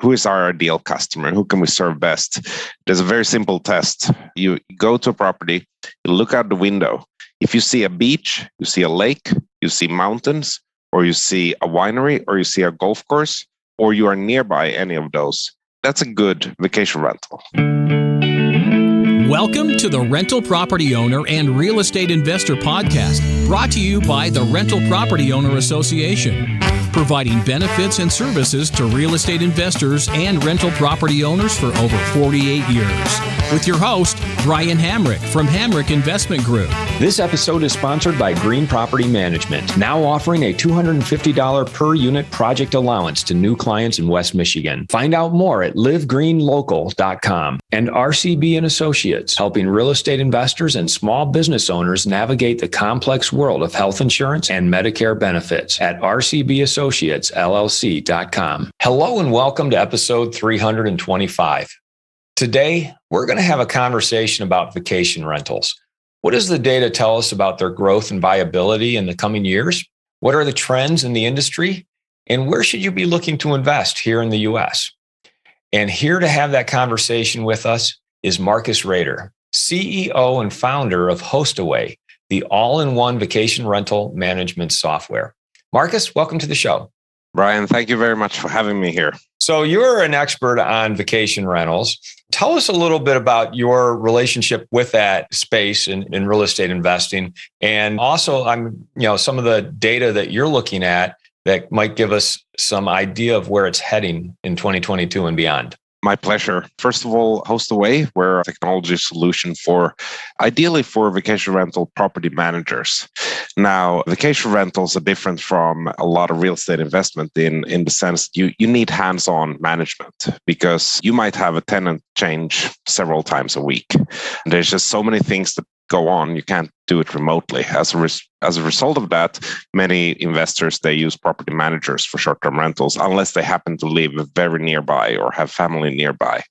who is our ideal customer? Who can we serve best? There's a very simple test. You go to a property, you look out the window. If you see a beach, you see a lake, you see mountains, or you see a winery, or you see a golf course, or you are nearby any of those, that's a good vacation rental. Welcome to the Rental Property Owner and Real Estate Investor Podcast, brought to you by the Rental Property Owner Association, providing benefits and services to real estate investors and rental property owners for over 48 years. With your host, Brian Hamrick from Hamrick Investment Group. This episode is sponsored by Green Property Management, now offering a $250 per unit project allowance to new clients in West Michigan. Find out more at livegreenlocal.com. And RCB and Associates, helping real estate investors and small business owners navigate the complex world of health insurance and Medicare benefits at rcbassociatesllc.com. Hello and welcome to episode 325. Today, we're going to have a conversation about vacation rentals. What does the data tell us about their growth and viability in the coming years? What are the trends in the industry? And where should you be looking to invest here in the U.S.? And here to have that conversation with us is Marcus Rader, CEO and founder of Hostaway, the all-in-one vacation rental management software. Marcus, welcome to the show. Brian, thank you very much for having me here. So you're an expert on vacation rentals. Tell us a little bit about your relationship with that space in real estate investing. And also, some of the data that you're looking at that might give us some idea of where it's heading in 2022 and beyond. My pleasure. First of all, Hostaway, we're a technology solution ideally for vacation rental property managers. Now, vacation rentals are different from a lot of real estate investment in the sense you need hands-on management because you might have a tenant change several times a week. There's just so many things that go on. You can't do it remotely. As a result of that, many investors, they use property managers for short-term rentals unless they happen to live very nearby or have family nearby.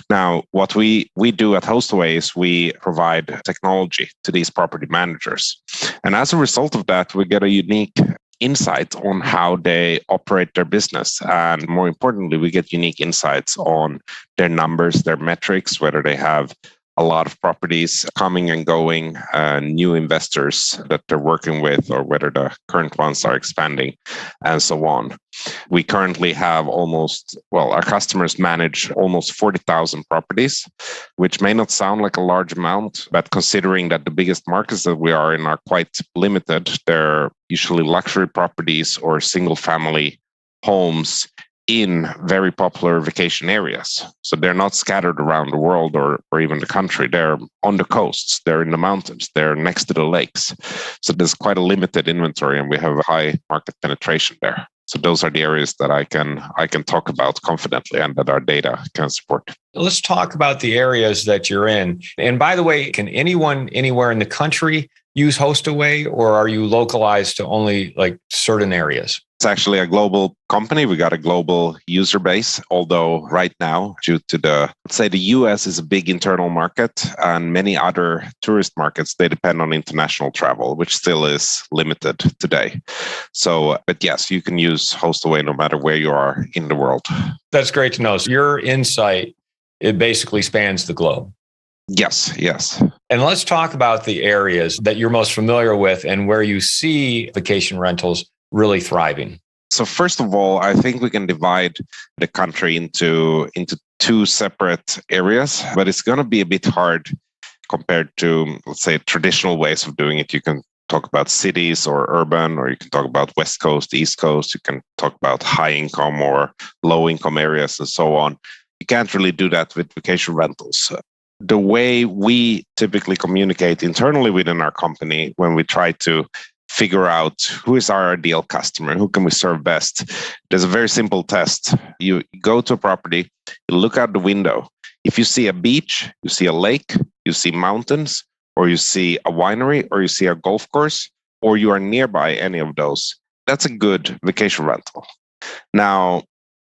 Now, what we do at Hostaway is we provide technology to these property managers. And as a result of that, we get a unique insight on how they operate their business. And more importantly, we get unique insights on their numbers, their metrics, whether they have a lot of properties coming and going, new investors that they're working with, or whether the current ones are expanding, and so on. We currently have our customers manage almost 40,000 properties, which may not sound like a large amount, but considering that the biggest markets that we are in are quite limited, they're usually luxury properties or single family homes in very popular vacation areas. So they're not scattered around the world or even the country. They're on the coasts, they're in the mountains, they're next to the lakes. So there's quite a limited inventory and we have a high market penetration there. So those are the areas that I can talk about confidently and that our data can support. Let's talk about the areas that you're in. And by the way, can anyone anywhere in the country use Hostaway, or are you localized to only certain areas? It's actually a global company. We got a global user base, although right now, due to the US is a big internal market and many other tourist markets, they depend on international travel, which still is limited today. So, but yes, you can use Hostaway no matter where you are in the world. That's great to know. So your insight, it basically spans the globe. Yes. And let's talk about the areas that you're most familiar with and where you see vacation rentals really thriving. So first of all, I think we can divide the country into two separate areas, but it's going to be a bit hard compared to, let's say, traditional ways of doing it. You can talk about cities or urban, or you can talk about West Coast, East Coast. You can talk about high income or low income areas and so on. You can't really do that with vacation rentals. The way we typically communicate internally within our company when we try to figure out who is our ideal customer, who can we serve best, there's a very simple test. You go to a property, you look out the window. If you see a beach, you see a lake, you see mountains, or you see a winery, or you see a golf course, or you are nearby any of those, that's a good vacation rental. Now,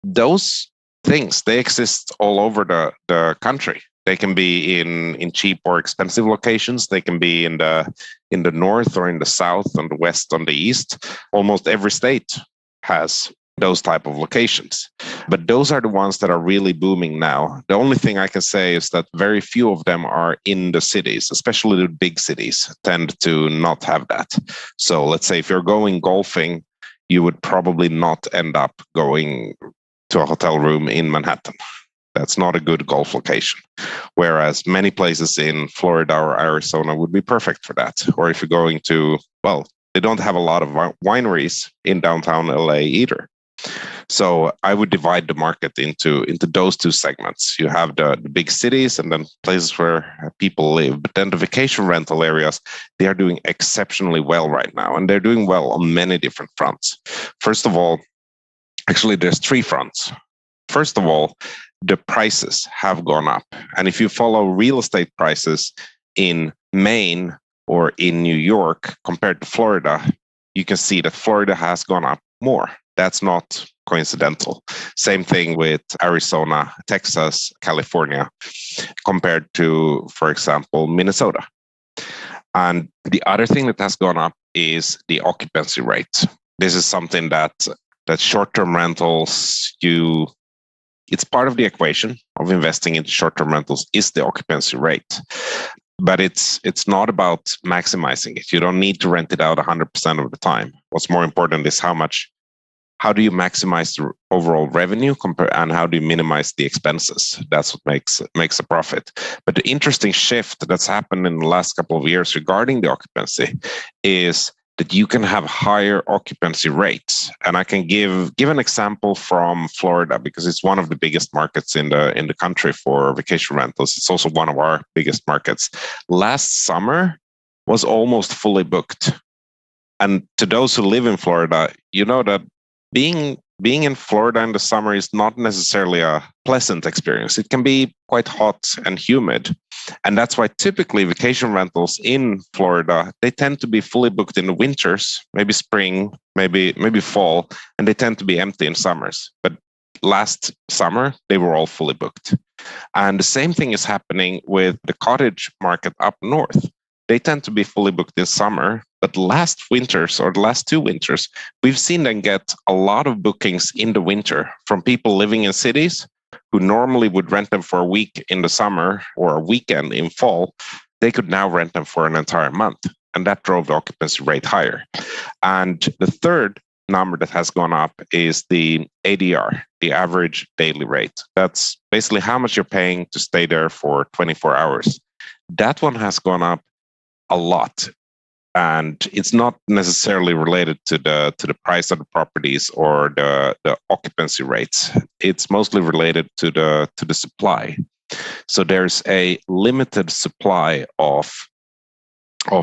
those things, they exist all over the country. They can be in cheap or expensive locations. They can be in the north or in the south, on the west, on the east. Almost every state has those type of locations. But those are the ones that are really booming now. The only thing I can say is that very few of them are in the cities, especially the big cities tend to not have that. So let's say if you're going golfing, you would probably not end up going to a hotel room in Manhattan. That's not a good golf location. Whereas many places in Florida or Arizona would be perfect for that. Or if you're going to, well, they don't have a lot of wineries in downtown LA either. So I would divide the market into those two segments. You have the big cities and then places where people live. But then the vacation rental areas, they are doing exceptionally well right now. And they're doing well on many different fronts. First of all, actually, there's three fronts. First of all, the prices have gone up. And if you follow real estate prices in Maine or in New York compared to Florida, you can see that Florida has gone up more. That's not coincidental. Same thing with Arizona, Texas, California, compared to, for example, Minnesota. And the other thing that has gone up is the occupancy rate. This is something that short-term rentals, it's part of the equation of investing into short-term rentals is the occupancy rate. But it's not about maximizing it. You don't need to rent it out 100% of the time. What's more important is how do you maximize the overall revenue and how do you minimize the expenses? That's what makes a profit. But the interesting shift that's happened in the last couple of years regarding the occupancy is that you can have higher occupancy rates. And I can give an example from Florida because it's one of the biggest markets in the country for vacation rentals. It's also one of our biggest markets. Last summer was almost fully booked. And to those who live in Florida, you know that being in Florida in the summer is not necessarily a pleasant experience. It can be quite hot and humid. And that's why typically vacation rentals in Florida, they tend to be fully booked in the winters, maybe spring, maybe fall, and they tend to be empty in summers. But last summer, they were all fully booked. And the same thing is happening with the cottage market up north. They tend to be fully booked in summer, but last winters or the last two winters, we've seen them get a lot of bookings in the winter from people living in cities who normally would rent them for a week in the summer or a weekend in fall. They could now rent them for an entire month, and that drove the occupancy rate higher. And the third number that has gone up is the ADR, the average daily rate. That's basically how much you're paying to stay there for 24 hours. That one has gone up a lot, and it's not necessarily related to the price of the properties or the occupancy rates. It's mostly related to the supply. So there's a limited supply of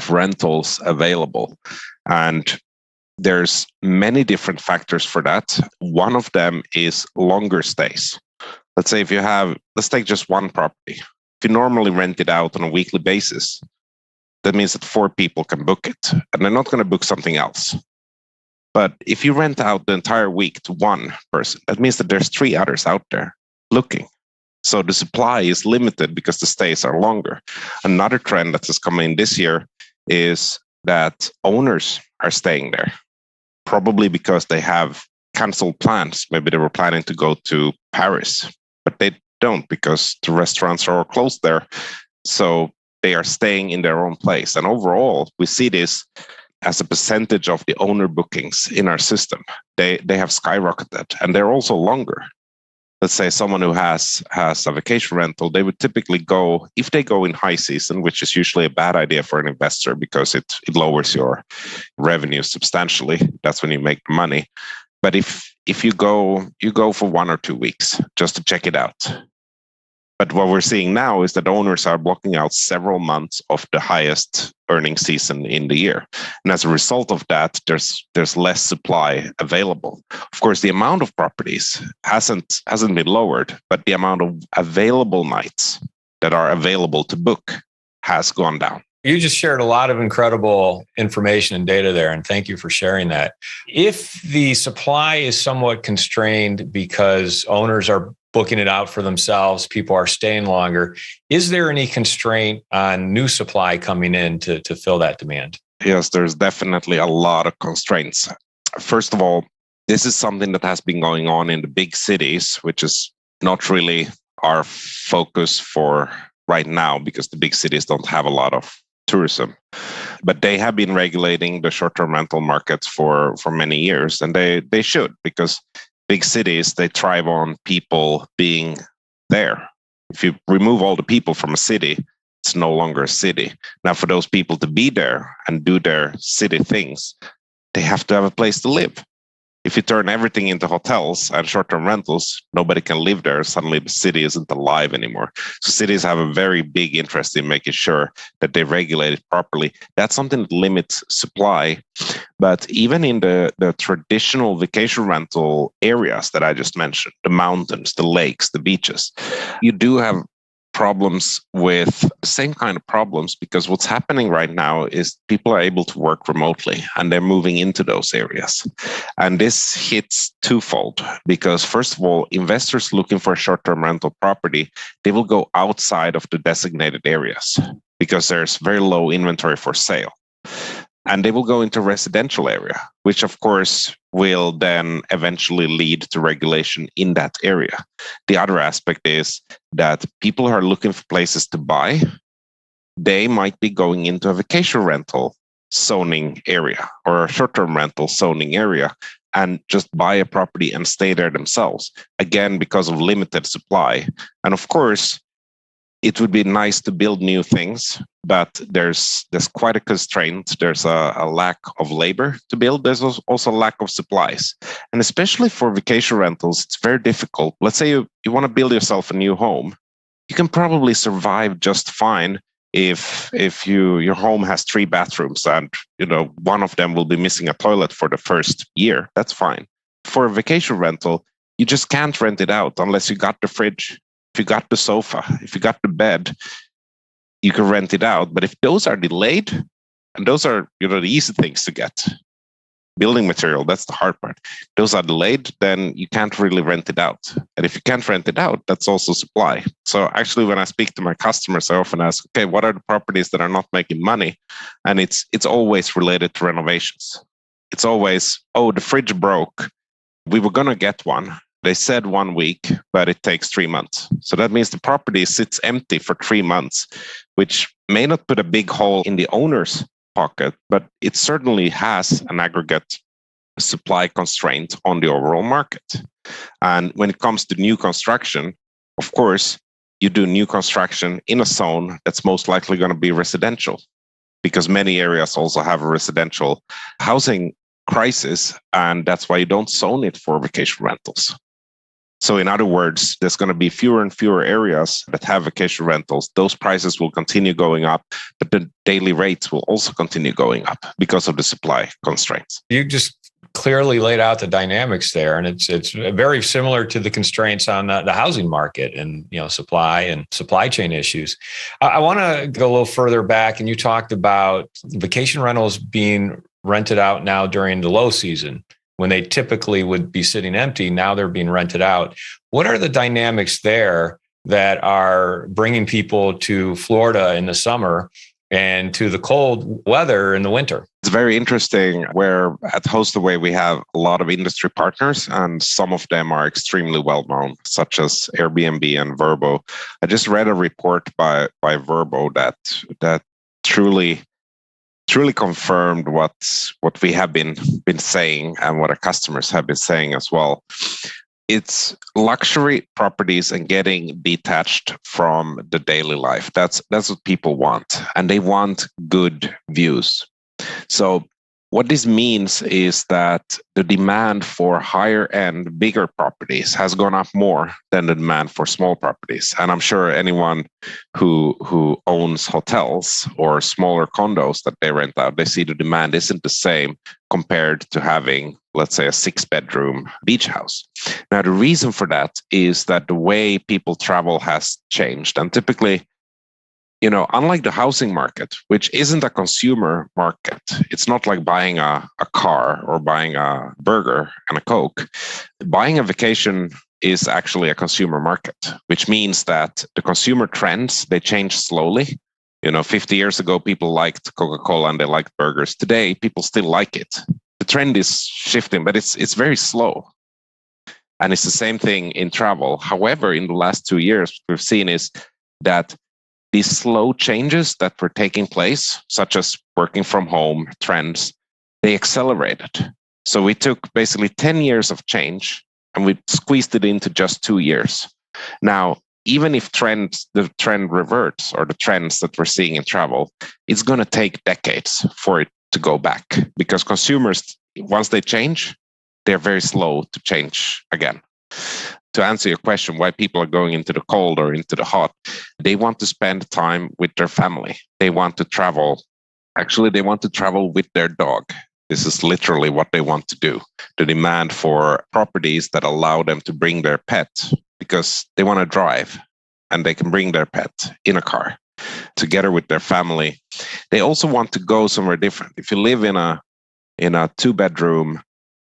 rentals available, and there's many different factors for that. One of them is longer stays. Let's say let's take just one property. If you normally rent it out on a weekly basis, that means that 4 people can book it, and they're not going to book something else. But if you rent out the entire week to one person, that means that there's 3 others out there looking. So the supply is limited because the stays are longer. Another trend that has come in this year is that owners are staying there, probably because they have canceled plans. Maybe they were planning to go to Paris, but they don't because the restaurants are all closed there. So they are staying in their own place. And overall, we see this as a percentage of the owner bookings in our system. They have skyrocketed, and they're also longer. Let's say someone who has a vacation rental, they would typically go, if they go in high season, which is usually a bad idea for an investor because it lowers your revenue substantially. That's when you make the money. But if you go for 1 or 2 weeks just to check it out. But what we're seeing now is that owners are blocking out several months of the highest earning season in the year. And as a result of that, there's less supply available. Of course, the amount of properties hasn't been lowered, but the amount of available nights that are available to book has gone down. You just shared a lot of incredible information and data there, and thank you for sharing that. If the supply is somewhat constrained because owners are booking it out for themselves, people are staying longer, is there any constraint on new supply coming in to fill that demand? Yes, there's definitely a lot of constraints. First of all, This is something that has been going on in the big cities, which is not really our focus for right now because the big cities don't have a lot of tourism. But they have been regulating the short-term rental markets for many years, and they should, because big cities, they thrive on people being there. If you remove all the people from a city, it's no longer a city. Now, for those people to be there and do their city things, they have to have a place to live. If you turn everything into hotels and short-term rentals, nobody can live there. Suddenly the city isn't alive anymore. So cities have a very big interest in making sure that they regulate it properly. That's something that limits supply. But even in the traditional vacation rental areas that I just mentioned, the mountains, the lakes, the beaches, you do have problems with the same kind of problems, because what's happening right now is people are able to work remotely and they're moving into those areas. And this hits twofold, because first of all, investors looking for a short-term rental property, they will go outside of the designated areas because there's very low inventory for sale. And they will go into residential area, which of course will then eventually lead to regulation in that area. The other aspect is that people who are looking for places to buy, they might be going into a vacation rental zoning area or a short-term rental zoning area and just buy a property and stay there themselves, again, because of limited supply. And of course, it would be nice to build new things, but there's quite a constraint. There's a lack of labor to build. There's also a lack of supplies. And especially for vacation rentals, it's very difficult. Let's say you want to build yourself a new home. You can probably survive just fine if your home has 3 bathrooms and one of them will be missing a toilet for the first year. That's fine. For a vacation rental, you just can't rent it out unless you got the fridge. If you got the sofa, if you got the bed, you can rent it out. But if those are delayed, and those are the easy things to get, building material, that's the hard part. Those are delayed, then you can't really rent it out. And if you can't rent it out, that's also supply. So actually, when I speak to my customers, I often ask, okay, what are the properties that are not making money? And it's always related to renovations. It's always, oh, the fridge broke. We were going to get one. They said 1 week, but it takes 3 months. So that means the property sits empty for 3 months, which may not put a big hole in the owner's pocket, but it certainly has an aggregate supply constraint on the overall market. And when it comes to new construction, of course, you do new construction in a zone that's most likely going to be residential, because many areas also have a residential housing crisis, and that's why you don't zone it for vacation rentals. So in other words, there's going to be fewer and fewer areas that have vacation rentals. Those prices will continue going up, but the daily rates will also continue going up because of the supply constraints. You just clearly laid out the dynamics there, and it's very similar to the constraints on the housing market and supply and supply chain issues. I want to go a little further back, and you talked about vacation rentals being rented out now during the low season, when they typically would be sitting empty. Now they're being rented out. What are the dynamics there that are bringing people to Florida in the summer and to the cold weather in the winter? It's very interesting where at Hostaway we have a lot of industry partners, and some of them are extremely well known, such as Airbnb and Vrbo. I just read a report by Vrbo that truly confirmed what we have been saying and what our customers have been saying as well. It's luxury properties and getting detached from the daily life. That's what people want, and they want good views. So what this means is that the demand for higher end, bigger properties has gone up more than the demand for small properties. And I'm sure anyone who owns hotels or smaller condos that they rent out, they see the demand isn't the same compared to having, let's say, a 6-bedroom beach house. Now, the reason for that is that the way people travel has changed. And typically, unlike the housing market, which isn't a consumer market, it's not like buying a car or buying a burger and a Coke. Buying a vacation is actually a consumer market, which means that the consumer trends, they change slowly. 50 years ago, people liked Coca-Cola and they liked burgers. Today, people still like it. the trend is shifting, but it's very slow. And it's the same thing in travel. However, in the last 2 years, what we've seen is that these slow changes that were taking place, such as working from home trends, they accelerated. So we took basically 10 years of change and we squeezed it into just 2 years. Now, even if the trend reverts, or the trends that we're seeing in travel, it's going to take decades for it to go back, because consumers, once they change, they're very slow to change again. To answer your question, why people are going into the cold or into the hot, they want to spend time with their family. They want to travel. Actually, they want to travel with their dog. This is literally what they want to do. The demand for properties that allow them to bring their pet, because they want to drive and they can bring their pet in a car together with their family. They also want to go somewhere different. If you live in a 2-bedroom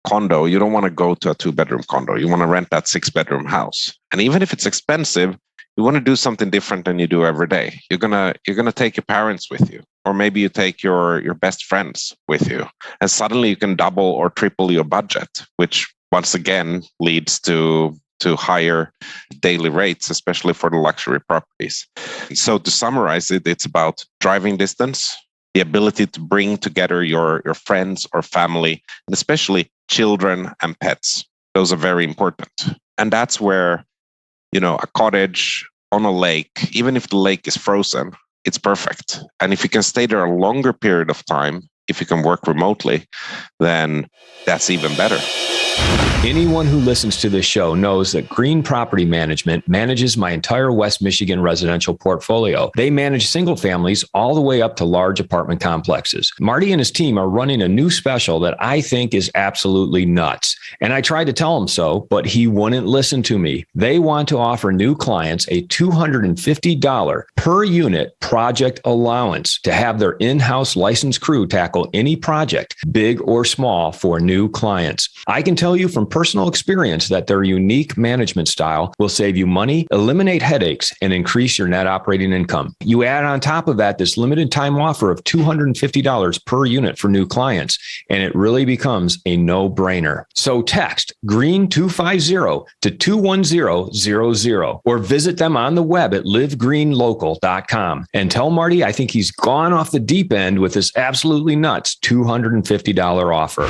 condo, you don't want to go to a 2-bedroom condo. You want to rent that 6-bedroom house. And even if it's expensive, you want to do something different than you do every day. You're gonna take your parents with you, or maybe you take your best friends with you, and suddenly you can double or triple your budget, which once again leads to higher daily rates, especially for the luxury properties. So to summarize it, it's about driving distance, the ability to bring together your friends or family, and especially children and pets. Those are very important. And that's where, a cottage on a lake, even if the lake is frozen, it's perfect. And if you can stay there a longer period of time, if you can work remotely, then that's even better. Anyone who listens to this show knows that Green Property Management manages my entire West Michigan residential portfolio. They manage single families all the way up to large apartment complexes. Marty and his team are running a new special that I think is absolutely nuts. And I tried to tell him so, but he wouldn't listen to me. They want to offer new clients a $250 per unit project allowance to have their in-house licensed crew tackle any project, big or small, for new clients. I can tell you from personal experience that their unique management style will save you money, eliminate headaches, and increase your net operating income. You add on top of that this limited time offer of $250 per unit for new clients, and it really becomes a no-brainer. So text GREEN250 to 21000 or visit them on the web at livegreenlocal.com and tell Marty I think he's gone off the deep end with this absolutely nuts $250 offer.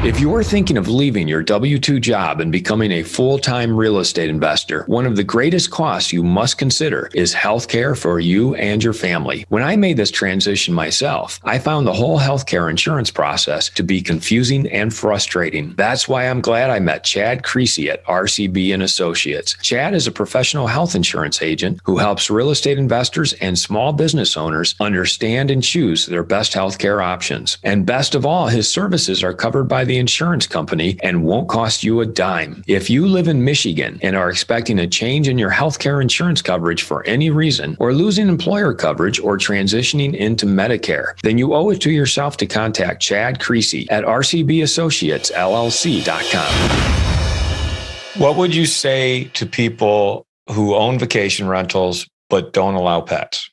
If you're thinking of leaving your W-2 job and becoming a full-time real estate investor, one of the greatest costs you must consider is healthcare for you and your family. When I made this transition myself, I found the whole healthcare insurance process to be confusing and frustrating. That's why I'm glad I met Chad Creasy at RCB and Associates. Chad is a professional health insurance agent who helps real estate investors and small business owners understand and choose their best healthcare options. And best of all, his services are covered by the insurance company and won't cost you a dime. If you live in Michigan and are expecting a change in your healthcare insurance coverage for any reason, or losing employer coverage or transitioning into Medicare, then you owe it to yourself to contact Chad Creasy at rcbassociatesllc.com. What would you say to people who own vacation rentals but don't allow pets?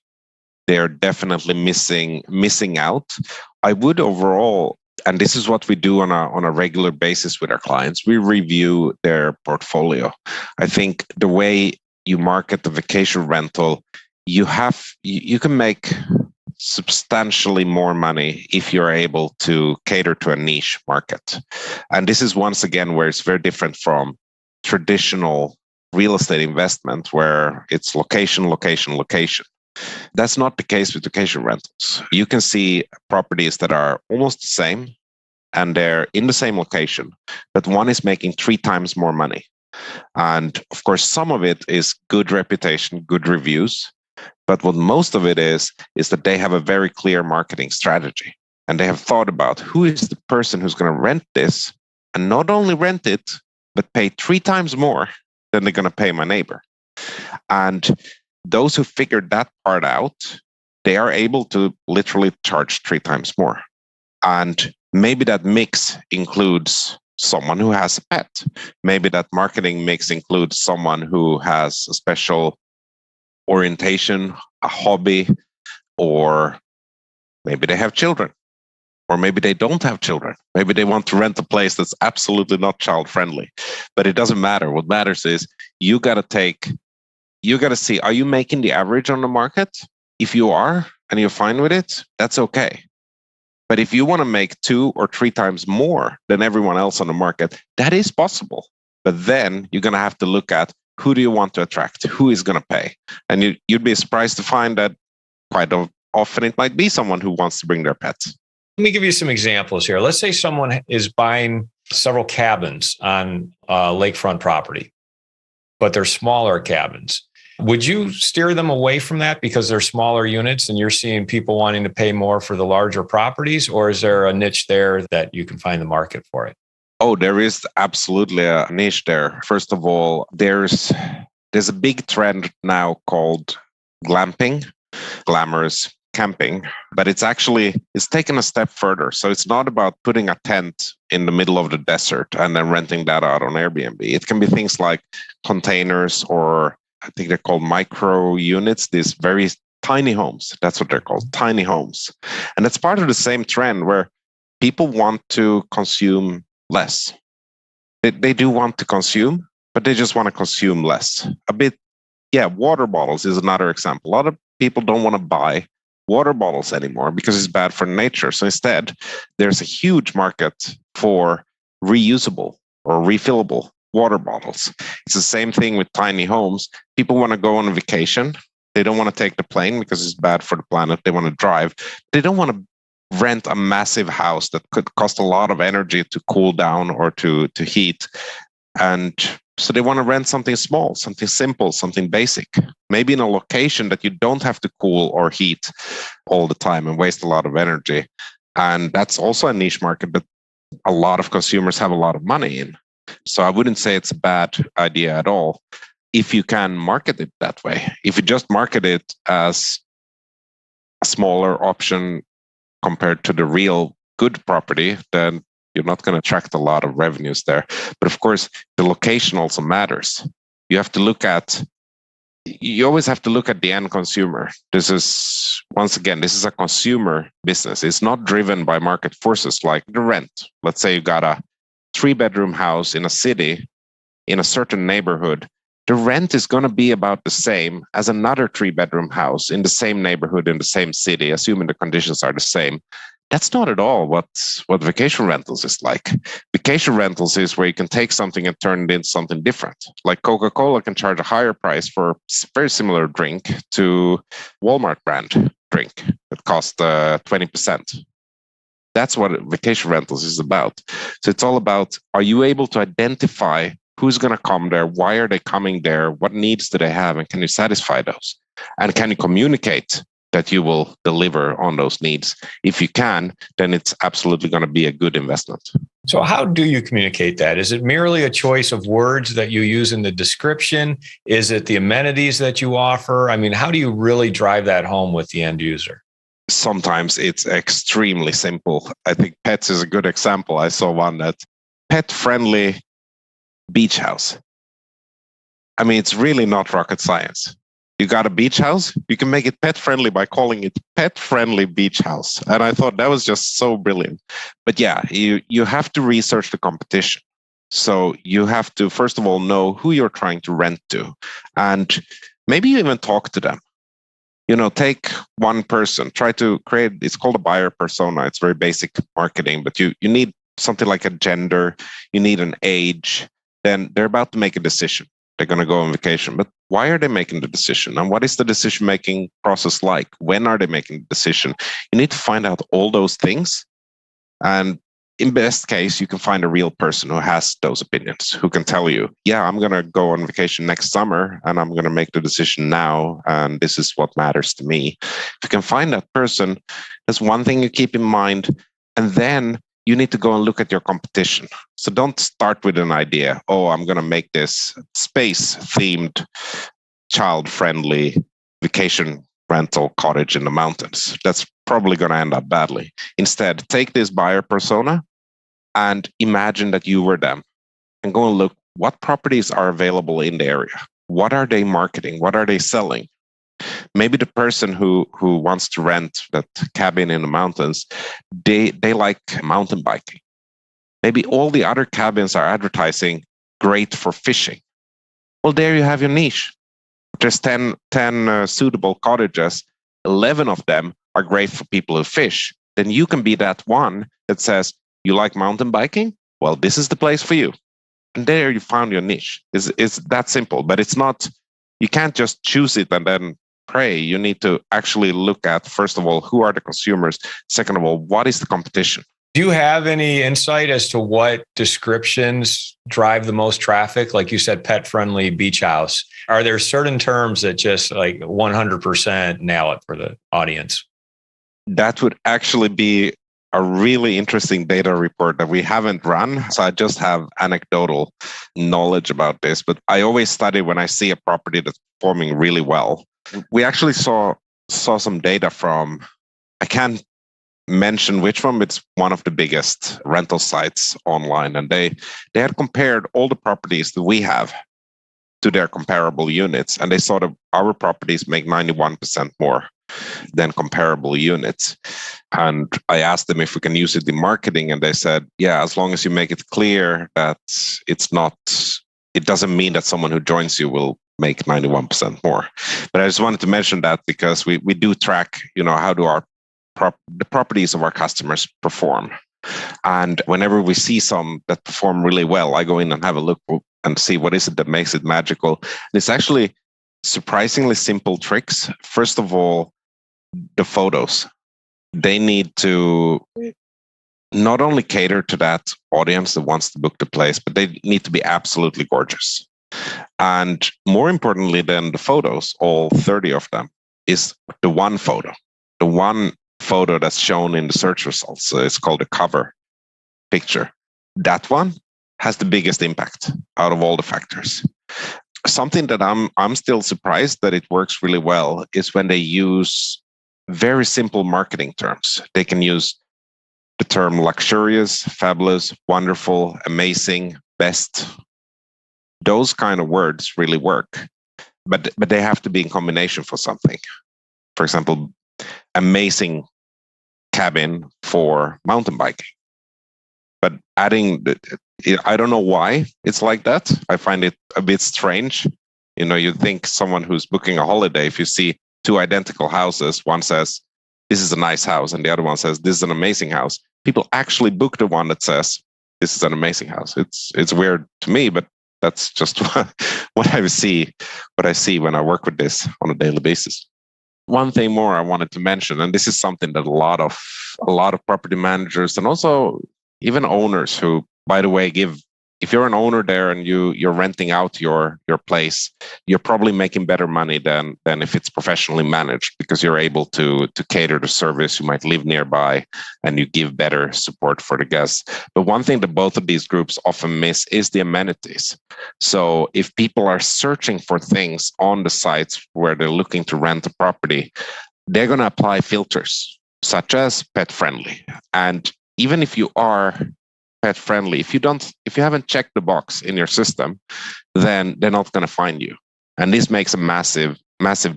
They're definitely missing out. I would overall, and this is what we do on a regular basis with our clients, we review their portfolio. I think the way you market the vacation rental, you can make substantially more money if you're able to cater to a niche market. And this is once again where it's very different from traditional real estate investment, where it's location, location, location. That's not the case with vacation rentals. You can see properties that are almost the same and they're in the same location, but one is making 3 times more money. And of course, some of it is good reputation, good reviews. But what most of it is that they have a very clear marketing strategy. And they have thought about who is the person who's going to rent this, and not only rent it, but pay 3 times more than they're going to pay my neighbor. And those who figured that part out, they are able to literally charge 3 times more. And maybe that mix includes someone who has a pet. Maybe that marketing mix includes someone who has a special orientation, a hobby, or maybe they have children. Or maybe they don't have children. Maybe they want to rent a place that's absolutely not child friendly. But it doesn't matter. What matters is you got to see, are you making the average on the market? If you are and you're fine with it, that's okay. But if you want to make 2 or 3 times more than everyone else on the market, that is possible. But then you're going to have to look at, who do you want to attract? Who is going to pay? And you'd be surprised to find that quite often it might be someone who wants to bring their pets. Let me give you some examples here. Let's say someone is buying several cabins on lakefront property, but they're smaller cabins. Would you steer them away from that because they're smaller units and you're seeing people wanting to pay more for the larger properties? Or is there a niche there that you can find the market for it? Oh, there is absolutely a niche there. First of all, there's a big trend now called glamping, glamorous camping, but it's taken a step further. So it's not about putting a tent in the middle of the desert and then renting that out on Airbnb. It can be things like containers, or I think they're called micro units, these very tiny homes. That's what they're called, tiny homes. And it's part of the same trend where people want to consume less. They do want to consume, but they just want to consume less. Water bottles is another example. A lot of people don't want to buy water bottles anymore because it's bad for nature. So instead, there's a huge market for reusable or refillable water bottles. It's the same thing with tiny homes. People want to go on a vacation. They don't want to take the plane because it's bad for the planet. They want to drive. They don't want to rent a massive house that could cost a lot of energy to cool down or to heat. And so they want to rent something small, something simple, something basic, maybe in a location that you don't have to cool or heat all the time and waste a lot of energy. And that's also a niche market, but a lot of consumers have a lot of money in. So I wouldn't say it's a bad idea at all if you can market it that way. If you just market it as a smaller option compared to the real good property, then you're not going to attract a lot of revenues there. But of course, the location also matters. You always have to look at the end consumer. This is a consumer business. It's not driven by market forces like the rent. Let's say you got a 3-bedroom house in a city, in a certain neighborhood. The rent is going to be about the same as another 3-bedroom house in the same neighborhood, in the same city, assuming the conditions are the same. That's not at all what vacation rentals is like. Vacation rentals is where you can take something and turn it into something different. Like Coca-Cola can charge a higher price for a very similar drink to Walmart brand drink that costs 20%. That's what vacation rentals is about. So it's all about, are you able to identify who's going to come there? Why are they coming there? What needs do they have? And can you satisfy those? And can you communicate that you will deliver on those needs? If you can, then it's absolutely going to be a good investment. So how do you communicate that? Is it merely a choice of words that you use in the description? Is it the amenities that you offer? I mean, how do you really drive that home with the end user? Sometimes it's extremely simple. I think pets is a good example. I saw one that pet-friendly beach house. I mean, it's really not rocket science. You got a beach house, you can make it pet-friendly by calling it pet-friendly beach house. And I thought that was just so brilliant. But yeah, you have to research the competition. So you have to, first of all, know who you're trying to rent to. And maybe you even talk to them. Take one person, try to create, it's called a buyer persona. It's very basic marketing, but you need something like a gender, you need an age. Then they're about to make a decision. They're going to go on vacation. But why are they making the decision? And what is the decision-making process like? When are they making the decision? You need to find out all those things. And in best case, you can find a real person who has those opinions, who can tell you, yeah, I'm going to go on vacation next summer and I'm going to make the decision now. And this is what matters to me. If you can find that person, that's one thing you keep in mind. And then you need to go and look at your competition. So don't start with an idea. Oh, I'm going to make this space-themed, child-friendly vacation rental cottage in the mountains. That's probably going to end up badly. Instead, take this buyer persona and imagine that you were them and go and look what properties are available in the area. What are they marketing? What are they selling? Maybe the person who wants to rent that cabin in the mountains, they like mountain biking. Maybe all the other cabins are advertising great for fishing. Well, there you have your niche. There's 10 suitable cottages, 11 of them are great for people who fish. Then you can be that one that says, you like mountain biking? Well, this is the place for you. And there you found your niche. It's that simple, but it's not, you can't just choose it and then pray. You need to actually look at, first of all, who are the consumers? Second of all, what is the competition? Do you have any insight as to what descriptions drive the most traffic? Like you said, pet-friendly beach house. Are there certain terms that just like 100% nail it for the audience? That would actually be a really interesting data report that we haven't run. So I just have anecdotal knowledge about this, but I always study when I see a property that's performing really well. We actually saw some data from, I can't mention which one, but it's one of the biggest rental sites online. And they had compared all the properties that we have to their comparable units. And they saw that our properties make 91% more than comparable units. And I asked them if we can use it in marketing. And they said, yeah, as long as you make it clear that it doesn't mean that someone who joins you will make 91% more. But I just wanted to mention that because we do track, how do the properties of our customers perform. And whenever we see some that perform really well, I go in and have a look and see what is it that makes it magical. And it's actually surprisingly simple tricks. First of all, the photos. They need to not only cater to that audience that wants to book the place, but they need to be absolutely gorgeous. And more importantly than the photos, all 30 of them, is the one photo. The one photo that's shown in the search results. So it's called a cover picture. That one has the biggest impact out of all the factors. Something that I'm still surprised that it works really well is when they use very simple marketing terms. They can use the term luxurious, fabulous, wonderful, amazing, best. Those kind of words really work, but they have to be in combination for something. For example, amazing cabin for mountain biking. But adding, I don't know why it's like that. I find it a bit strange. You think someone who's booking a holiday, if you see two identical houses, one says, this is a nice house, and the other one says, this is an amazing house. People actually book the one that says, this is an amazing house. It's weird to me, but that's just what I see when I work with this on a daily basis. One thing more I wanted to mention, and this is something that a lot of property managers and also even owners who, by the way, if you're an owner there and you're renting out your place, you're probably making better money than if it's professionally managed because you're able to cater the service. You might live nearby and you give better support for the guests. But one thing that both of these groups often miss is the amenities. So if people are searching for things on the sites where they're looking to rent a property, they're going to apply filters such as pet friendly. And even if you are pet friendly, if you haven't checked the box in your system, then they're not going to find you. And this makes a massive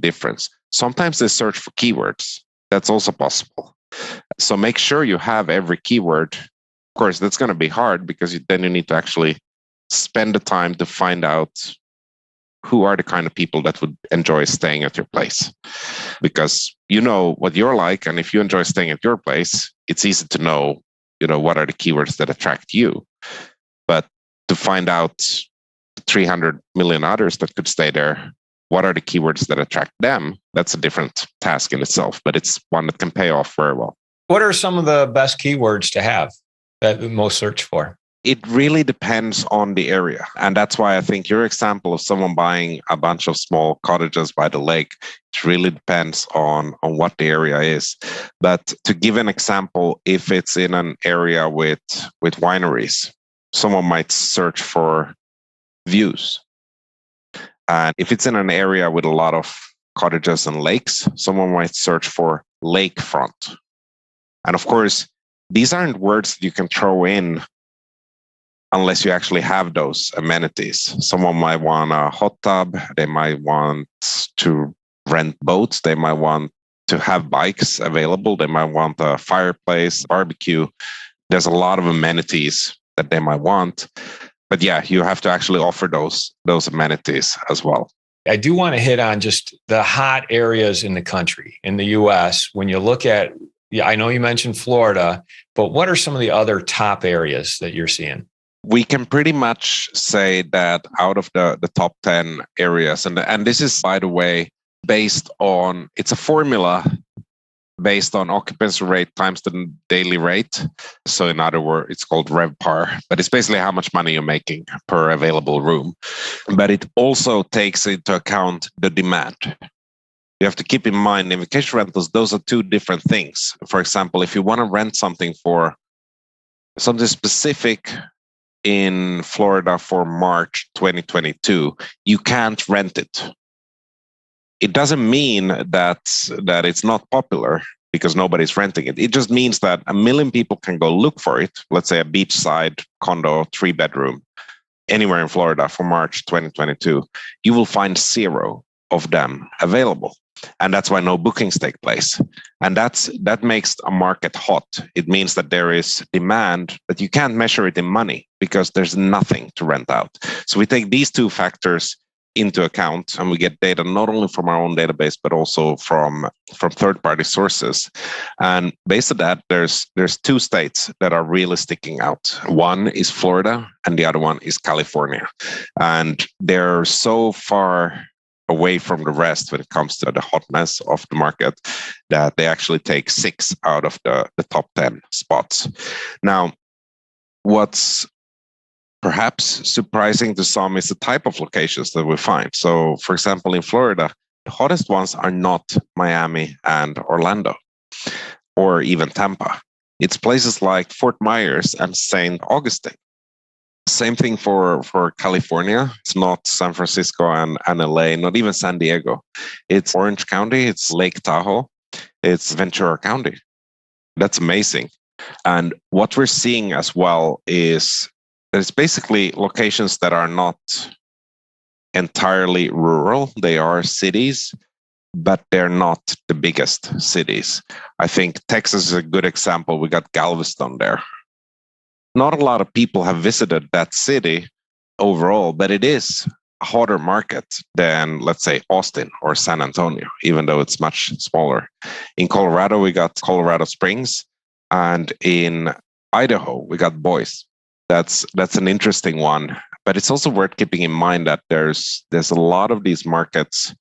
difference. Sometimes they search for keywords. That's also possible. So make sure you have every keyword. Of course, that's going to be hard because then you need to actually spend the time to find out who are the kind of people that would enjoy staying at your place. Because you know what you're like, and if you enjoy staying at your place, it's easy to know what are the keywords that attract you. But to find out 300 million others that could stay there, what are the keywords that attract them? That's a different task in itself, but it's one that can pay off very well. What are some of the best keywords to have that most search for? It really depends on the area. And that's why I think your example of someone buying a bunch of small cottages by the lake, it really depends on what the area is. But to give an example, if it's in an area with wineries, someone might search for views. And if it's in an area with a lot of cottages and lakes, someone might search for lakefront. And of course, these aren't words that you can throw in unless you actually have those amenities. Someone might want a hot tub. They might want to rent boats. They might want to have bikes available. They might want a fireplace, barbecue. There's a lot of amenities that they might want. But yeah, you have to actually offer those amenities as well. I do want to hit on just the hot areas in the country, in the US. When you look at, I know you mentioned Florida, but what are some of the other top areas that you're seeing? We can pretty much say that out of the top 10 areas, and this is, by the way, based on, it's a formula based on occupancy rate times the daily rate. So in other words, it's called RevPAR, but it's basically how much money you're making per available room. But it also takes into account the demand. You have to keep in mind in vacation rentals, those are two different things. For example, if you want to rent something for something specific in Florida for March 2022, you can't rent it. It doesn't mean that it's not popular because nobody's renting it. It just means that 1 million people can go look for it. Let's say a beachside condo, 3-bedroom, anywhere in Florida for March 2022. You will find 0 of them available. And that's why no bookings take place. And that makes a market hot. It means that there is demand, but you can't measure it in money because there's nothing to rent out. So we take these two factors into account, and we get data not only from our own database but also from third-party sources. And based on that, there's 2 states that are really sticking out. One is Florida, and the other one is California. And they're so far away from the rest when it comes to the hotness of the market that they actually take 6 out of the top 10 spots. Now, what's perhaps surprising to some is the type of locations that we find. So, for example, in Florida, the hottest ones are not Miami and Orlando or even Tampa. It's places like Fort Myers and St. Augustine. Same thing for California. It's not San Francisco and LA, not even San Diego. It's Orange County, it's Lake Tahoe, it's Ventura County. That's amazing. And what we're seeing as well is it's basically locations that are not entirely rural. They are cities, but they're not the biggest cities. I think Texas is a good example. We got Galveston there. Not a lot of people have visited that city overall, but it is a hotter market than, let's say, Austin or San Antonio, even though it's much smaller. In Colorado, we got Colorado Springs, and in Idaho, we got Boise. That's an interesting one, but it's also worth keeping in mind that there's a lot of these markets.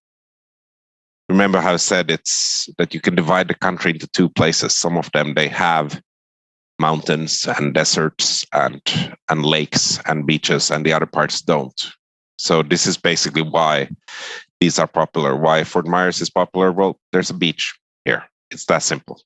Remember how I said it's that you can divide the country into 2 places. Some of them, they have mountains and deserts and lakes and beaches, and the other parts don't. So this is basically why these are popular. Why Fort Myers is popular? Well, there's a beach here. It's that simple.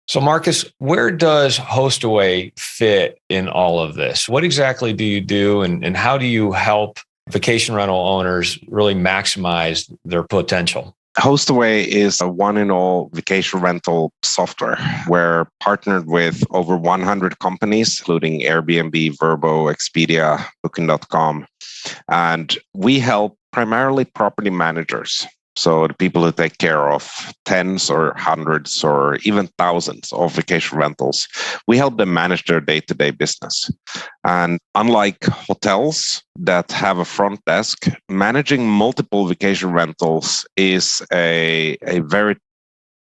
So Marcus, where does Hostaway fit in all of this? What exactly do you do, and how do you help vacation rental owners really maximize their potential? Hostaway is a one-in-all vacation rental software. We're partnered with over 100 companies, including Airbnb, Vrbo, Expedia, Booking.com. And we help primarily property managers. So the people who take care of tens or hundreds or even thousands of vacation rentals, we help them manage their day-to-day business. And unlike hotels that have a front desk, managing multiple vacation rentals is a very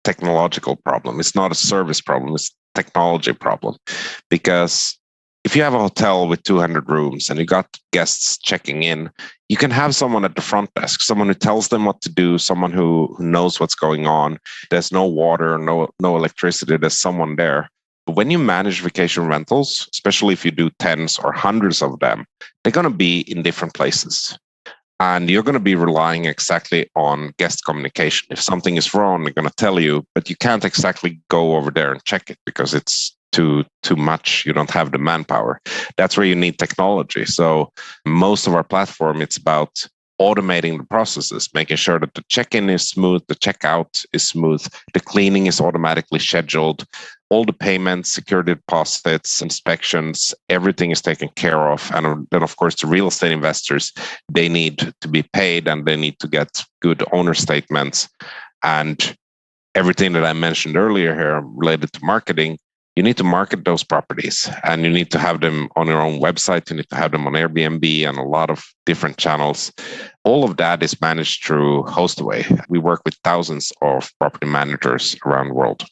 technological problem. It's not a service problem, it's a technology problem. Because if you have a hotel with 200 rooms and you got guests checking in, you can have someone at the front desk, someone who tells them what to do, someone who knows what's going on. There's no water, no electricity, there's someone there. But when you manage vacation rentals, especially if you do tens or hundreds of them, they're going to be in different places. And you're going to be relying exactly on guest communication. If something is wrong, they're going to tell you, but you can't exactly go over there and check it because it's too much. You don't have the manpower. That's where you need technology. So most of our platform, it's about automating the processes, making sure that the check-in is smooth, the checkout is smooth, the cleaning is automatically scheduled. all the payments, security deposits, inspections, everything is taken care of. And then, of course, the real estate investors, they need to be paid and they need to get good owner statements. And everything that I mentioned earlier here related to marketing, you need to market those properties and you need to have them on your own website. You need to have them on Airbnb and a lot of different channels. All of that is managed through Hostaway. We work with thousands of property managers around the world.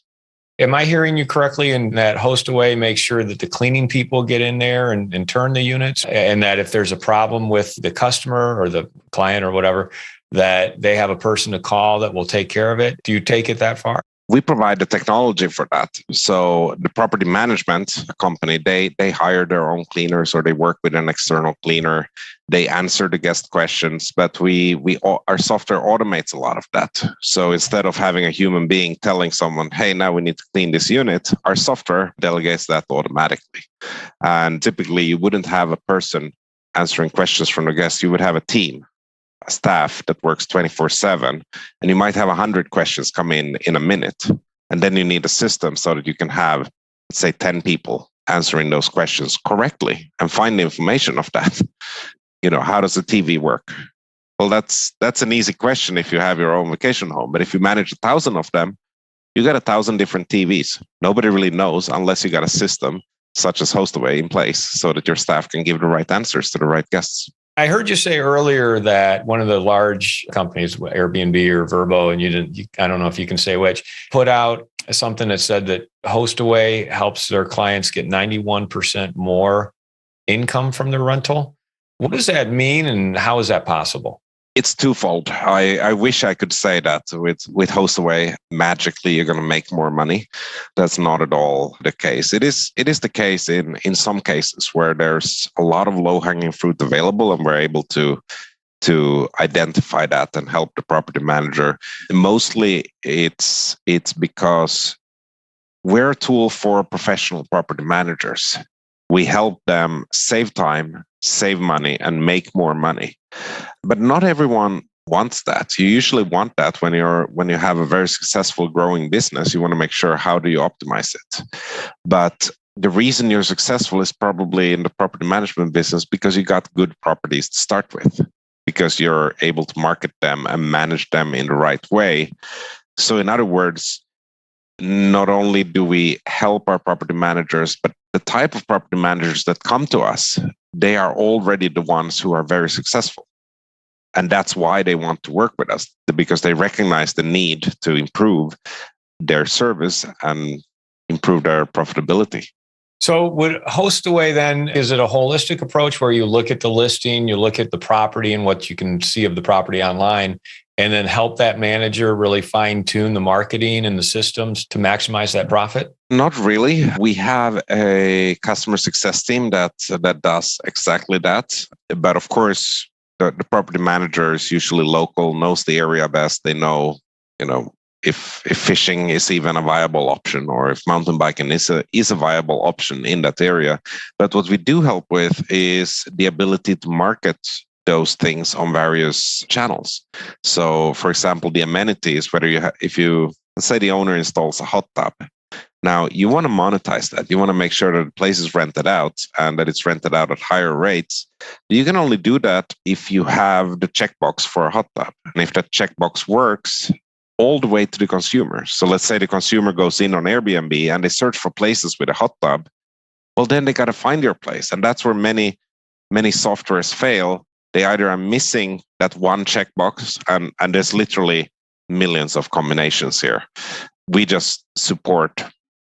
Am I hearing you correctly in that Hostaway makes sure that the cleaning people get in there and turn the units, and that if there's a problem with the customer or the client or whatever, that they have a person to call that will take care of it? Do you take it that far? We provide the technology for that. So the property management company, they hire their own cleaners or they work with an external cleaner. They answer the guest questions, but our software automates a lot of that. So instead of having a human being telling someone, hey, now we need to clean this unit, our software delegates that automatically. And typically you wouldn't have a person answering questions from the guests. You would have a team, a staff that works 24/7, and you might have 100 questions come in a minute. And then you need a system so that you can have, let's say, 10 people answering those questions correctly and find the information of that. How does the TV work? Well, that's an easy question if you have your own vacation home. But if you manage 1,000 of them, you got 1,000 different TVs. Nobody really knows unless you got a system such as Hostaway in place so that your staff can give the right answers to the right guests. I heard you say earlier that one of the large companies, Airbnb or Vrbo, and I don't know if you can say which, put out something that said that Hostaway helps their clients get 91% more income from the rental. What does that mean and how is that possible? It's twofold. I wish I could say that with Hostaway, magically you're going to make more money. That's not at all the case. It is the case in some cases where there's a lot of low-hanging fruit available and we're able to identify that and help the property manager. Mostly it's because we're a tool for professional property managers. We help them save time, save money, and make more money. But not everyone wants that. You usually want that when you have a very successful growing business. You want to make sure, how do you optimize it? But the reason you're successful is probably in the property management business because you got good properties to start with, because you're able to market them and manage them in the right way. So in other words, not only do we help our property managers, but the type of property managers that come to us, they are already the ones who are very successful. And that's why they want to work with us, because they recognize the need to improve their service and improve their profitability. So would Hostaway then, is it a holistic approach where you look at the listing, you look at the property and what you can see of the property online, and then help that manager really fine tune the marketing and the systems to maximize that profit? Not really. We have a customer success team that does exactly that. But of course, the property manager is usually local, knows the area best. They know, if fishing is even a viable option, or if mountain biking is a viable option in that area. But what we do help with is the ability to market those things on various channels. So, for example, the amenities, if you let's say the owner installs a hot tub. Now, you want to monetize that. You want to make sure that the place is rented out and that it's rented out at higher rates. You can only do that if you have the checkbox for a hot tub. And if that checkbox works all the way to the consumer. So let's say the consumer goes in on Airbnb and they search for places with a hot tub. Well, then they got to find your place. And that's where many softwares fail. They either are missing that one checkbox, and there's literally millions of combinations here. We just support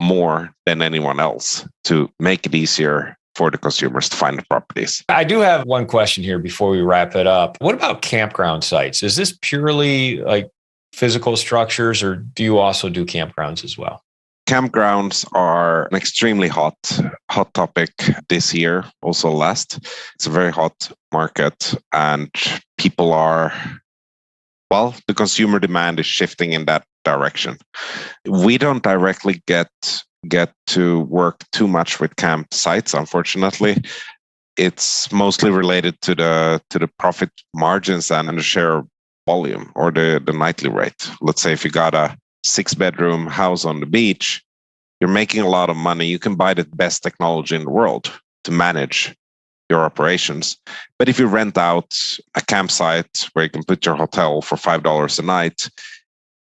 more than anyone else to make it easier for the consumers to find the properties. I do have one question here before we wrap it up. What about campground sites? Is this purely like physical structures, or do you also do campgrounds as well? Campgrounds are an extremely hot topic this year, also last. It's a very hot market, and the consumer demand is shifting in that direction. We don't directly get to work too much with campsites, unfortunately. It's mostly related to the profit margins and the share volume or the nightly rate. Let's say if you got a 6-bedroom house on the beach, You're making a lot of money. You can buy the best technology in the world to manage your operations. But if you rent out a campsite where you can put your hotel for $5 a night,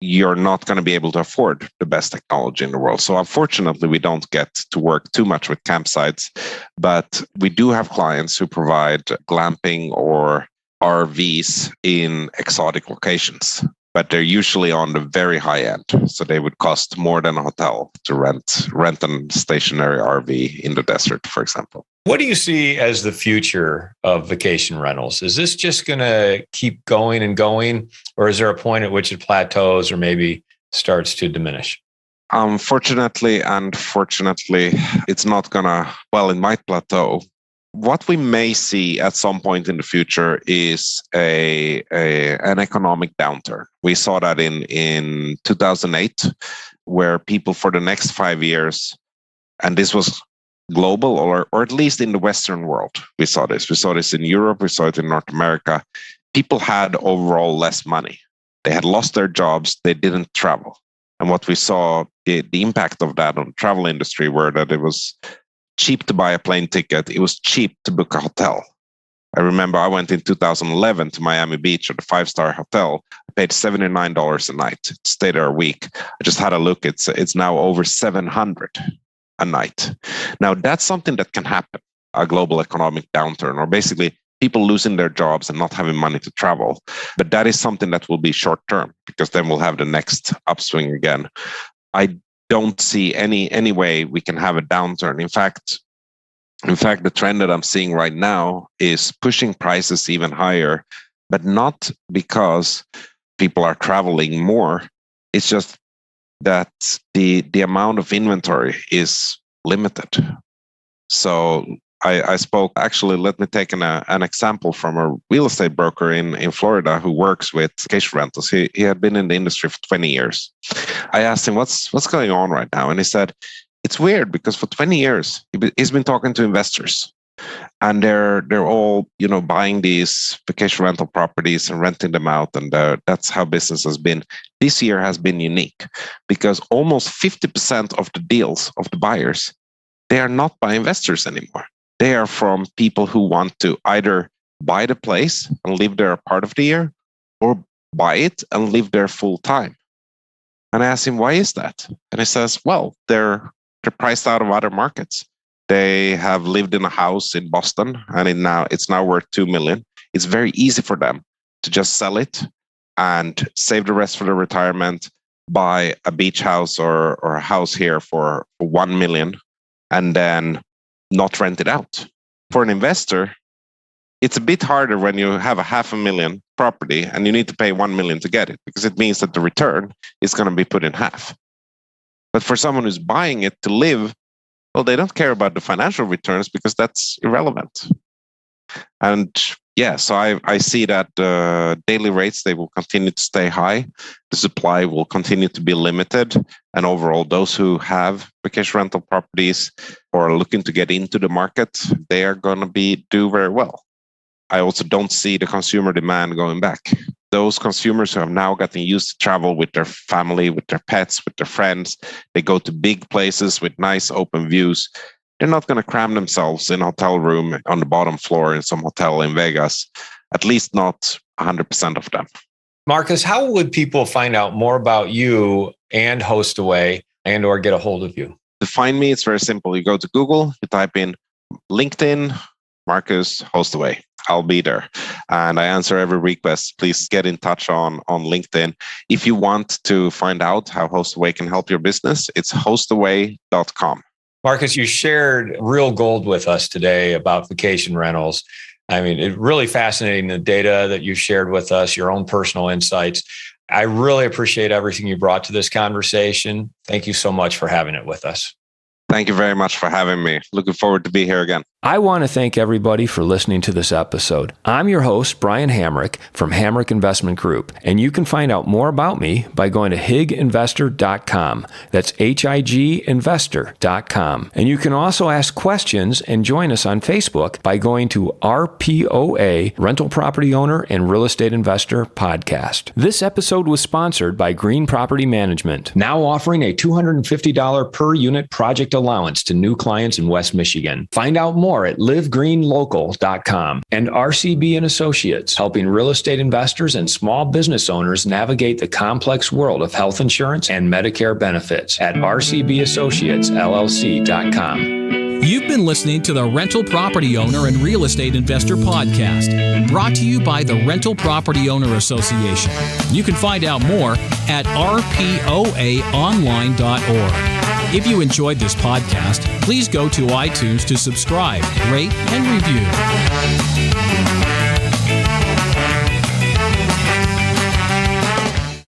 you're not going to be able to afford the best technology in the world. So unfortunately, we don't get to work too much with campsites, but we do have clients who provide glamping or RVs in exotic locations, but they're usually on the very high end. So they would cost more than a hotel to rent a stationary RV in the desert, for example. What do you see as the future of vacation rentals? Is this just going to keep going and going, or is there a point at which it plateaus or maybe starts to diminish? Unfortunately and fortunately, it's not going to, well, it might plateau. What we may see at some point in the future is an economic downturn. We saw that in 2008, where people for the next 5 years, and this was global or at least in the Western world, we saw this. We saw this in Europe, we saw it in North America. People had overall less money. They had lost their jobs, they didn't travel. And what we saw, the impact of that on the travel industry were that it was cheap to buy a plane ticket. It was cheap to book a hotel. I remember I went in 2011 to Miami Beach at a 5-star hotel. I paid $79 a night, stayed there a week. I just had a look. It's now over $700 a night. Now, that's something that can happen, a global economic downturn, or basically people losing their jobs and not having money to travel. But that is something that will be short term, because then we'll have the next upswing again. I don't see any way we can have a downturn. In fact, the trend that I'm seeing right now is pushing prices even higher, but not because people are traveling more. It's just that the amount of inventory is limited. So I spoke, actually, let me take an example from a real estate broker in Florida who works with vacation rentals. He had been in the industry for 20 years. I asked him, what's going on right now? And he said, it's weird because for 20 years, he's been talking to investors, and they're all, buying these vacation rental properties and renting them out. And that's how business has been. This year has been unique because almost 50% of the deals of the buyers, they are not by investors anymore. They are from people who want to either buy the place and live there a part of the year, or buy it and live there full time. And I asked him, why is that? And he says, well, they're priced out of other markets. They have lived in a house in Boston, and it's now worth $2 million. It's very easy for them to just sell it and save the rest for their retirement, buy a beach house or a house here for $1 million, and then not rent it out. For an investor, it's a bit harder when you have a $500,000 property and you need to pay $1 million to get it, because it means that the return is going to be put in half. But for someone who's buying it to live, well, they don't care about the financial returns because that's irrelevant. And yeah, so I see that daily rates, they will continue to stay high. The supply will continue to be limited. And overall, those who have vacation rental properties or are looking to get into the market, they are going to do very well. I also don't see the consumer demand going back. Those consumers who have now gotten used to travel with their family, with their pets, with their friends, they go to big places with nice open views. They're not going to cram themselves in a hotel room on the bottom floor in some hotel in Vegas, at least not 100% of them. Marcus, how would people find out more about you and Hostaway and or get a hold of you? To find me, it's very simple. You go to Google, you type in LinkedIn, Marcus Hostaway. I'll be there. And I answer every request. Please get in touch on LinkedIn. If you want to find out how Hostaway can help your business, it's hostaway.com. Marcus, you shared real gold with us today about vacation rentals. I mean, it's really fascinating, the data that you shared with us, your own personal insights. I really appreciate everything you brought to this conversation. Thank you so much for having it with us. Thank you very much for having me. Looking forward to be here again. I want to thank everybody for listening to this episode. I'm your host, Brian Hamrick from Hamrick Investment Group, and you can find out more about me by going to higinvestor.com. That's higinvestor.com. And you can also ask questions and join us on Facebook by going to RPOA, Rental Property Owner and Real Estate Investor Podcast. This episode was sponsored by Green Property Management, now offering a $250 per unit project allowance to new clients in West Michigan. Find out more at livegreenlocal.com. And RCB and Associates, helping real estate investors and small business owners navigate the complex world of health insurance and Medicare benefits at rcbassociatesllc.com. You've been listening to the Rental Property Owner and Real Estate Investor Podcast, brought to you by the Rental Property Owner Association. You can find out more at rpoaonline.org. If you enjoyed this podcast, please go to iTunes to subscribe, rate, and review.